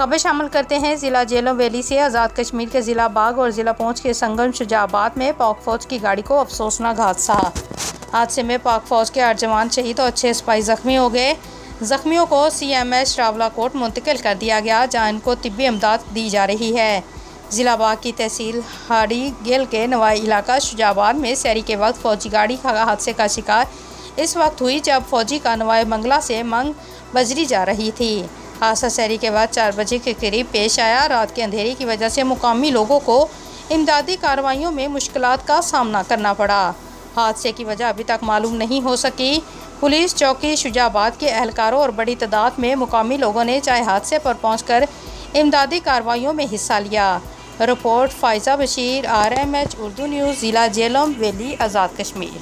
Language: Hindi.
खबर शामिल करते हैं ज़िला जेलों वैली से। आज़ाद कश्मीर के ज़िला बाग और ज़िला पुंछ के संगम शुजाबाद में पाक फ़ौज की गाड़ी को अफसोसनाक हादसे में पाक फ़ौज के 8 जवान शहीद और 6 सिपाही ज़ख्मी हो गए। ज़ख्मियों को CMH रावलाकोट मुंतकिल कर दिया गया, जहाँ इनको तिब्बी इमदाद दी जा रही है। ज़िला बाग की तहसील हाड़ी गिल के नवाई इलाका शुजाबाद में सैरी के वक्त फ़ौजी गाड़ी हादसे का शिकार इस वक्त हुई जब फ़ौजी का नवाई मंगला से मंग बजरी जा रही थी। हादसा सैरी के बाद 4 बजे के करीब पेश आया। रात के अंधेरे की वजह से मुकामी लोगों को इमदादी कार्रवाइयों में मुश्किलात का सामना करना पड़ा। हादसे की वजह अभी तक मालूम नहीं हो सकी। पुलिस चौकी शुजाबाद के एहलकारों और बड़ी तादाद में मुकामी लोगों ने चाहे हादसे पर पहुंचकर इमदादी कार्रवाइयों में हिस्सा लिया। Report Faiza Bashir, RMH Urdu news, ज़िला जेलों वैली, आज़ाद कश्मीर।